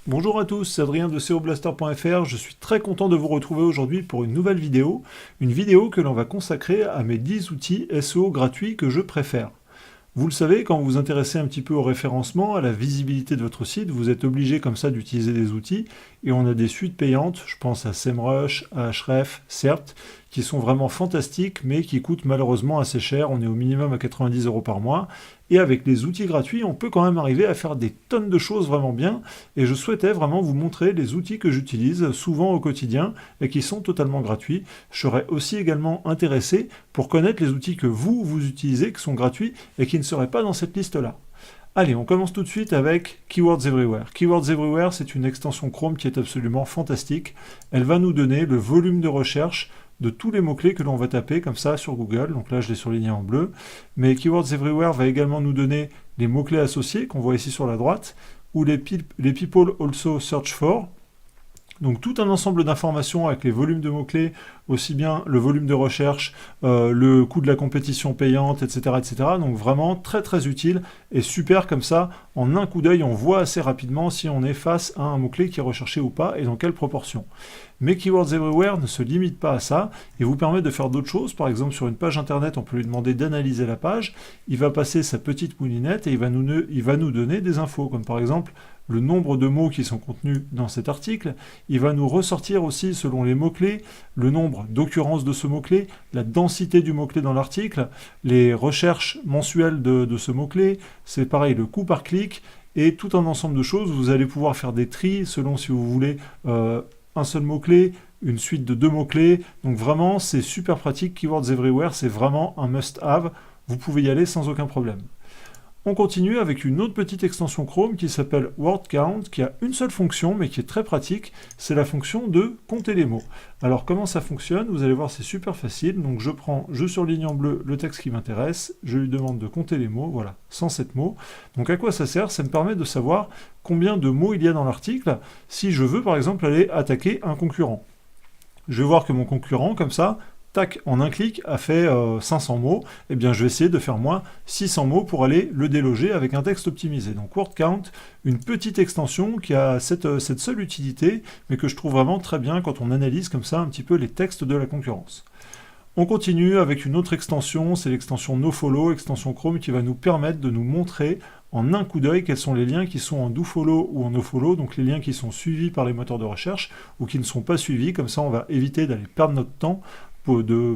Bonjour à tous, c'est Adrien de SEOblaster.fr. Je suis très content de vous retrouver aujourd'hui pour une nouvelle vidéo. Une vidéo que l'on va consacrer à mes 10 outils SEO gratuits que je préfère. Vous le savez, quand vous vous intéressez un petit peu au référencement, à la visibilité de votre site, vous êtes obligé comme ça d'utiliser des outils et on a des suites payantes, je pense à SEMrush, à Ahrefs, certes, qui sont vraiment fantastiques mais qui coûtent malheureusement assez cher, on est au minimum à 90 € par mois et avec les outils gratuits, on peut quand même arriver à faire des tonnes de choses vraiment bien et je souhaitais vraiment vous montrer les outils que j'utilise souvent au quotidien et qui sont totalement gratuits. Je serais aussi également intéressé pour connaître les outils que vous utilisez, qui sont gratuits et qui ne seraient pas dans cette liste-là. Allez, on commence tout de suite avec Keywords Everywhere. Keywords Everywhere, c'est une extension Chrome qui est absolument fantastique. Elle va nous donner le volume de recherche de tous les mots-clés que l'on va taper comme ça sur Google. Donc là, je l'ai surligné en bleu. Mais Keywords Everywhere va également nous donner les mots-clés associés qu'on voit ici sur la droite, ou les People Also Search For. Donc tout un ensemble d'informations avec les volumes de mots-clés, aussi bien le volume de recherche, le coût de la compétition payante, etc., etc. Donc vraiment très très utile et super comme ça, en un coup d'œil, on voit assez rapidement si on est face à un mot-clé qui est recherché ou pas et dans quelle proportion. Mais Keywords Everywhere ne se limite pas à ça et vous permet de faire d'autres choses. Par exemple, sur une page internet, on peut lui demander d'analyser la page. Il va passer sa petite moulinette et il va nous donner des infos, comme par exemple le nombre de mots qui sont contenus dans cet article. Il va nous ressortir aussi, selon les mots-clés, le nombre d'occurrences de ce mot-clé, la densité du mot-clé dans l'article, les recherches mensuelles de ce mot-clé. C'est pareil, le coût par clic et tout un ensemble de choses. Vous allez pouvoir faire des tris selon si vous voulez un seul mot-clé, une suite de 2 mots-clés. Donc vraiment, c'est super pratique. Keywords Everywhere, c'est vraiment un must-have. Vous pouvez y aller sans aucun problème. On continue avec une autre petite extension Chrome qui s'appelle Word Count, qui a une seule fonction, mais qui est très pratique, c'est la fonction de compter les mots. Alors comment ça fonctionne? Vous allez voir, c'est super facile. Donc je surligne en bleu le texte qui m'intéresse, je lui demande de compter les mots, voilà, 107 mots. Donc à quoi ça sert? Ça me permet de savoir combien de mots il y a dans l'article, si je veux par exemple aller attaquer un concurrent. Je vais voir que mon concurrent, comme ça, tac, en un clic, a fait 500 mots, et bien je vais essayer de faire moi 600 mots pour aller le déloger avec un texte optimisé. Donc Word Count, une petite extension qui a cette seule utilité, mais que je trouve vraiment très bien quand on analyse comme ça un petit peu les textes de la concurrence. On continue avec une autre extension, c'est l'extension NoFollow, extension Chrome qui va nous permettre de nous montrer en un coup d'œil quels sont les liens qui sont en DoFollow ou en NoFollow, donc les liens qui sont suivis par les moteurs de recherche ou qui ne sont pas suivis, comme ça on va éviter d'aller perdre notre temps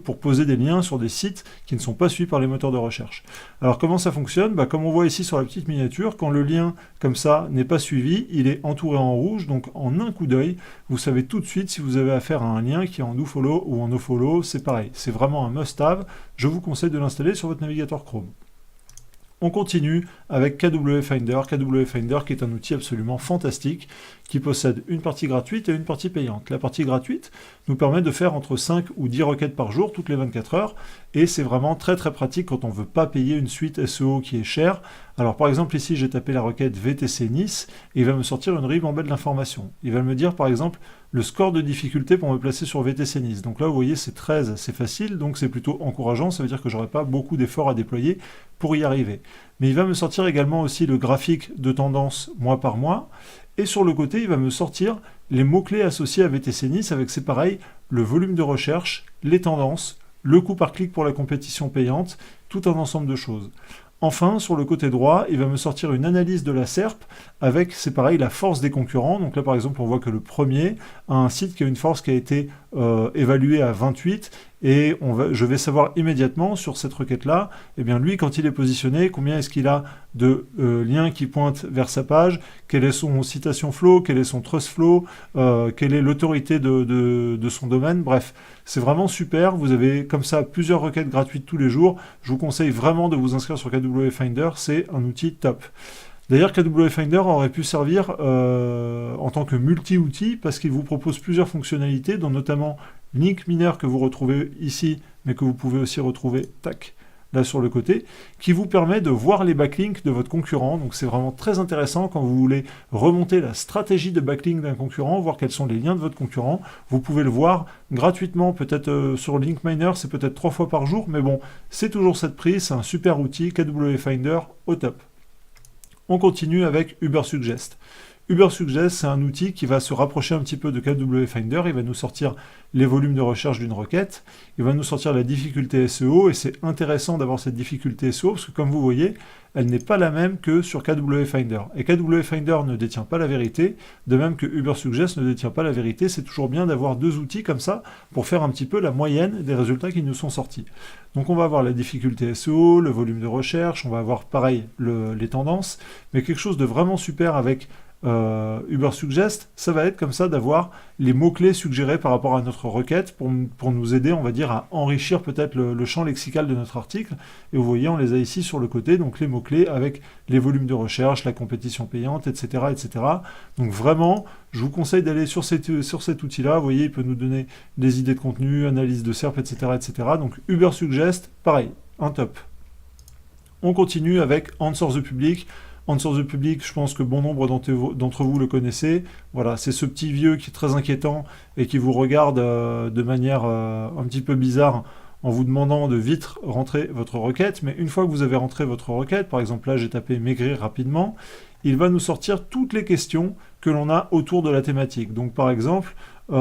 pour poser des liens sur des sites qui ne sont pas suivis par les moteurs de recherche. Alors comment ça fonctionne? Comme on voit ici sur la petite miniature, quand le lien comme ça n'est pas suivi, il est entouré en rouge, donc en un coup d'œil, vous savez tout de suite si vous avez affaire à un lien qui est en DoFollow ou en NoFollow, c'est pareil, c'est vraiment un must-have, je vous conseille de l'installer sur votre navigateur Chrome. On continue avec KW Finder qui est un outil absolument fantastique, qui possède une partie gratuite et une partie payante. La partie gratuite nous permet de faire entre 5 ou 10 requêtes par jour, toutes les 24 heures, et c'est vraiment très très pratique quand on ne veut pas payer une suite SEO qui est chère. Alors par exemple ici j'ai tapé la requête VTC Nice, et il va me sortir une ribambelle d'informations. Il va me dire par exemple le score de difficulté pour me placer sur VTC Nice. Donc là vous voyez c'est 13, c'est facile, donc c'est plutôt encourageant, ça veut dire que j'aurai pas beaucoup d'efforts à déployer pour y arriver. Mais il va me sortir également aussi le graphique de tendance mois par mois, et sur le côté, il va me sortir les mots-clés associés à VTC Nice avec, c'est pareil, le volume de recherche, les tendances, le coût par clic pour la compétition payante, tout un ensemble de choses. Enfin, sur le côté droit, il va me sortir une analyse de la SERP avec, c'est pareil, la force des concurrents. Donc là, par exemple, on voit que le premier a un site qui a une force qui a été évaluée à 28 et je vais savoir immédiatement sur cette requête-là, eh bien lui, quand il est positionné, combien est-ce qu'il a de liens qui pointent vers sa page, quel est son citation flow, quel est son trust flow, quelle est l'autorité de son domaine, bref. C'est vraiment super, vous avez comme ça plusieurs requêtes gratuites tous les jours. Je vous conseille vraiment de vous inscrire sur KW Finder, c'est un outil top. D'ailleurs, KW Finder aurait pu servir en tant que multi-outil parce qu'il vous propose plusieurs fonctionnalités, dont notamment Link Miner que vous retrouvez ici, mais que vous pouvez aussi retrouver, tac, là sur le côté, qui vous permet de voir les backlinks de votre concurrent. Donc c'est vraiment très intéressant quand vous voulez remonter la stratégie de backlink d'un concurrent, voir quels sont les liens de votre concurrent. Vous pouvez le voir gratuitement, peut-être sur Link Miner, c'est peut-être 3 fois par jour, mais bon, c'est toujours cette prise, c'est un super outil, KW Finder au top. On continue avec Ubersuggest. Ubersuggest, c'est un outil qui va se rapprocher un petit peu de KW Finder. Il va nous sortir les volumes de recherche d'une requête. Il va nous sortir la difficulté SEO. Et c'est intéressant d'avoir cette difficulté SEO parce que, comme vous voyez, elle n'est pas la même que sur KW Finder. Et KW Finder ne détient pas la vérité, de même que Ubersuggest ne détient pas la vérité. C'est toujours bien d'avoir deux outils comme ça pour faire un petit peu la moyenne des résultats qui nous sont sortis. Donc on va avoir la difficulté SEO, le volume de recherche, on va avoir pareil les tendances, mais quelque chose de vraiment super avec Ubersuggest, ça va être comme ça d'avoir les mots-clés suggérés par rapport à notre requête pour nous aider, on va dire, à enrichir peut-être le champ lexical de notre article. Et vous voyez, on les a ici sur le côté, donc les mots-clés avec les volumes de recherche, la compétition payante, etc. etc. Donc vraiment, je vous conseille d'aller sur cet outil-là. Vous voyez, il peut nous donner des idées de contenu, analyse de SERP, etc. etc. Donc Ubersuggest, pareil, un top. On continue avec Answer the Public. Answer the Public, je pense que bon nombre d'entre vous le connaissez. Voilà, c'est ce petit vieux qui est très inquiétant et qui vous regarde de manière un petit peu bizarre en vous demandant de vite rentrer votre requête. Mais une fois que vous avez rentré votre requête, par exemple là j'ai tapé maigrir rapidement, il va nous sortir toutes les questions que l'on a autour de la thématique. Donc par exemple, quoi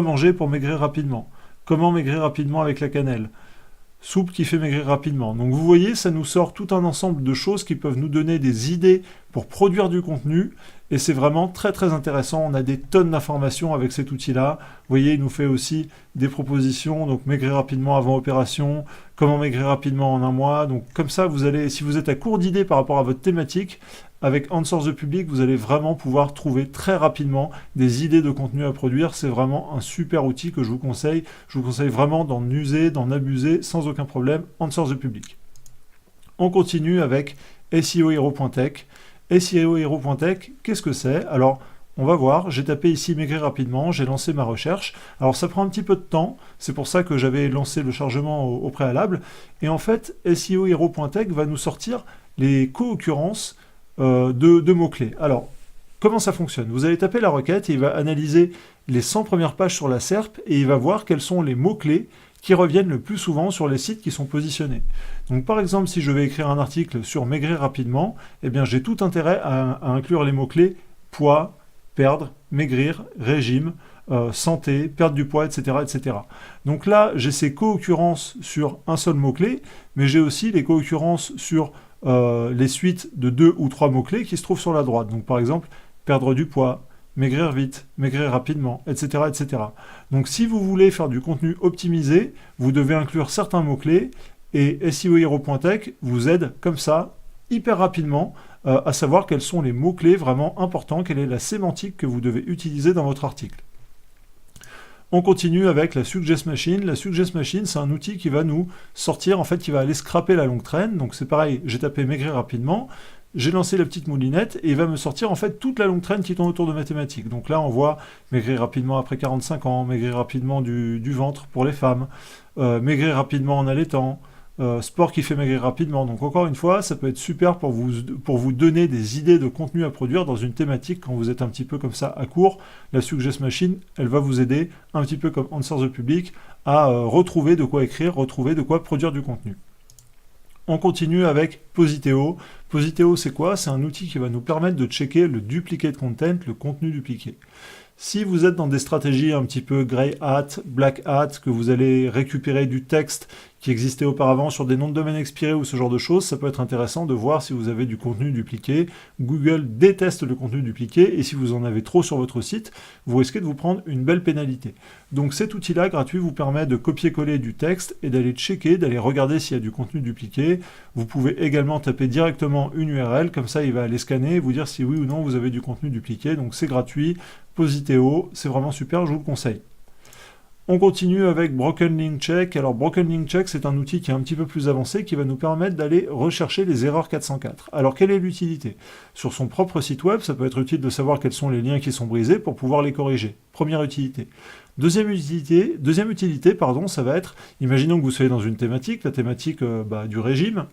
manger pour maigrir rapidement? Comment maigrir rapidement avec la cannelle? Soupe qui fait maigrir rapidement. Donc vous voyez, ça nous sort tout un ensemble de choses qui peuvent nous donner des idées pour produire du contenu, et c'est vraiment très très intéressant. On a des tonnes d'informations avec cet outil-là. Vous voyez, il nous fait aussi des propositions, donc maigrir rapidement avant opération, comment maigrir rapidement en un mois. Donc comme ça, vous allez, si vous êtes à court d'idées par rapport à votre thématique, avec Answer the Public, vous allez vraiment pouvoir trouver très rapidement des idées de contenu à produire. C'est vraiment un super outil que je vous conseille. Je vous conseille vraiment d'en user, d'en abuser sans aucun problème. Answer the Public. On continue avec SEOhero.tech. SEOhero.tech, qu'est-ce que c'est? Alors, on va voir, j'ai tapé ici maigrir rapidement, j'ai lancé ma recherche. Alors ça prend un petit peu de temps, c'est pour ça que j'avais lancé le chargement au préalable. Et en fait, SEOhero.tech va nous sortir les co-occurrences de mots-clés. Alors, comment ça fonctionne? Vous allez taper la requête et il va analyser les 100 premières pages sur la SERP et il va voir quels sont les mots-clés qui reviennent le plus souvent sur les sites qui sont positionnés. Donc par exemple, si je vais écrire un article sur maigrir rapidement, eh bien j'ai tout intérêt à inclure les mots-clés poids, perdre, maigrir, régime, santé, perdre du poids, etc., etc. Donc là, j'ai ces co-occurrences sur un seul mot-clé, mais j'ai aussi les co-occurrences sur les suites de 2 ou 3 mots-clés qui se trouvent sur la droite. Donc par exemple, perdre du poids, maigrir vite, maigrir rapidement, etc., etc. Donc si vous voulez faire du contenu optimisé, vous devez inclure certains mots-clés, et SEOhero.tech vous aide comme ça, hyper rapidement, à savoir quels sont les mots-clés vraiment importants, quelle est la sémantique que vous devez utiliser dans votre article. On continue avec la Suggest Machine. La Suggest Machine, c'est un outil qui va nous sortir, en fait, qui va aller scraper la longue traîne. Donc c'est pareil, j'ai tapé maigrir rapidement, j'ai lancé la petite moulinette et il va me sortir en fait toute la longue traîne qui tourne autour de mathématiques. Donc là on voit maigrir rapidement après 45 ans, maigrir rapidement du ventre pour les femmes, maigrir rapidement en allaitant, sport qui fait maigrir rapidement. Donc encore une fois, ça peut être super pour vous donner des idées de contenu à produire dans une thématique quand vous êtes un petit peu comme ça à court. La Suggest Machine, elle va vous aider un petit peu comme Answer the Public à retrouver de quoi écrire, retrouver de quoi produire du contenu. On continue avec Positeo. Positeo, c'est quoi? C'est un outil qui va nous permettre de checker le duplicate content, le contenu dupliqué. Si vous êtes dans des stratégies un petit peu grey hat, black hat, que vous allez récupérer du texte qui existait auparavant sur des noms de domaine expirés ou ce genre de choses, ça peut être intéressant de voir si vous avez du contenu dupliqué. Google déteste le contenu dupliqué et si vous en avez trop sur votre site, vous risquez de vous prendre une belle pénalité. Donc cet outil-là, gratuit, vous permet de copier-coller du texte et d'aller checker, d'aller regarder s'il y a du contenu dupliqué. Vous pouvez également taper directement une URL, comme ça il va aller scanner et vous dire si oui ou non vous avez du contenu dupliqué. Donc c'est gratuit. Positeo, c'est vraiment super, je vous le conseille. On continue avec Broken Link Check. Alors Broken Link Check, c'est un outil qui est un petit peu plus avancé, qui va nous permettre d'aller rechercher les erreurs 404. Alors quelle est l'utilité? Sur son propre site web, ça peut être utile de savoir quels sont les liens qui sont brisés pour pouvoir les corriger. Première utilité. Deuxième utilité, ça va être, imaginons que vous soyez dans une thématique, la thématique du régime.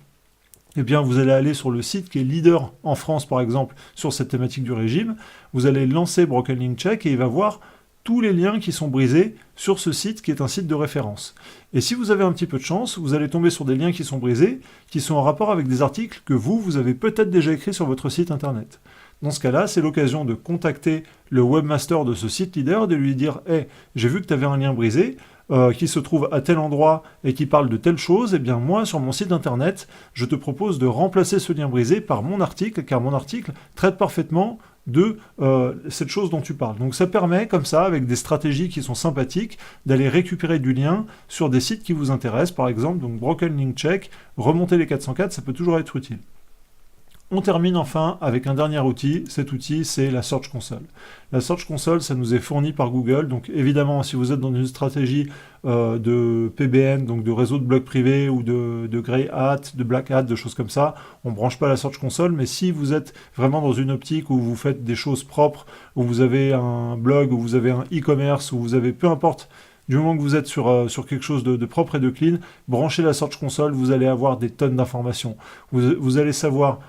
Eh bien, vous allez aller sur le site qui est leader en France, par exemple, sur cette thématique du régime. Vous allez lancer Broken Link Check et il va voir tous les liens qui sont brisés sur ce site qui est un site de référence. Et si vous avez un petit peu de chance, vous allez tomber sur des liens qui sont brisés, qui sont en rapport avec des articles que vous avez peut-être déjà écrits sur votre site internet. Dans ce cas-là, c'est l'occasion de contacter le webmaster de ce site leader, de lui dire « Hey, j'ai vu que tu avais un lien brisé, qui se trouve à tel endroit et qui parle de telle chose, eh bien moi, sur mon site internet, je te propose de remplacer ce lien brisé par mon article, car mon article traite parfaitement de cette chose dont tu parles. » Donc ça permet, comme ça, avec des stratégies qui sont sympathiques, d'aller récupérer du lien sur des sites qui vous intéressent, par exemple, donc Broken Link Check, remonter les 404, ça peut toujours être utile. On termine enfin avec un dernier outil. Cet outil, c'est la Search Console. La Search Console, ça nous est fourni par Google. Donc évidemment, si vous êtes dans une stratégie de PBN, donc de réseau de blocs privés ou de Grey Hat, de Black Hat, de choses comme ça, on ne branche pas la Search Console. Mais si vous êtes vraiment dans une optique où vous faites des choses propres, où vous avez un blog, où vous avez un e-commerce, où vous avez peu importe, du moment que vous êtes sur quelque chose de propre et de clean, branchez la Search Console, vous allez avoir des tonnes d'informations. Vous allez savoir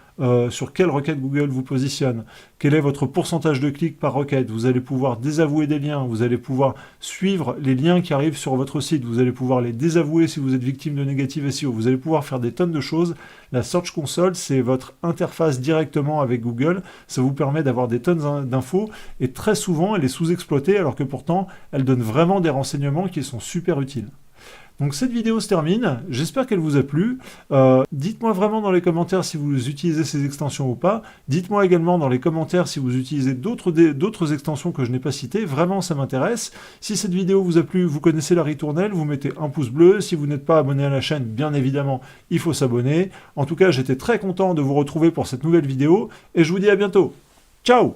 sur quelle requête Google vous positionne, quel est votre pourcentage de clics par requête, vous allez pouvoir désavouer des liens, vous allez pouvoir suivre les liens qui arrivent sur votre site, vous allez pouvoir les désavouer si vous êtes victime de négative SEO, vous allez pouvoir faire des tonnes de choses. La Search Console, c'est votre interface directement avec Google, ça vous permet d'avoir des tonnes d'infos, et très souvent, elle est sous-exploitée, alors que pourtant, elle donne vraiment des renseignements qui sont super utiles. Donc cette vidéo se termine, j'espère qu'elle vous a plu. Dites-moi vraiment dans les commentaires si vous utilisez ces extensions ou pas. Dites-moi également dans les commentaires si vous utilisez d'autres extensions que je n'ai pas citées. Vraiment, ça m'intéresse. Si cette vidéo vous a plu, vous connaissez la ritournelle, vous mettez un pouce bleu. Si vous n'êtes pas abonné à la chaîne, bien évidemment, il faut s'abonner. En tout cas, j'étais très content de vous retrouver pour cette nouvelle vidéo et je vous dis à bientôt. Ciao!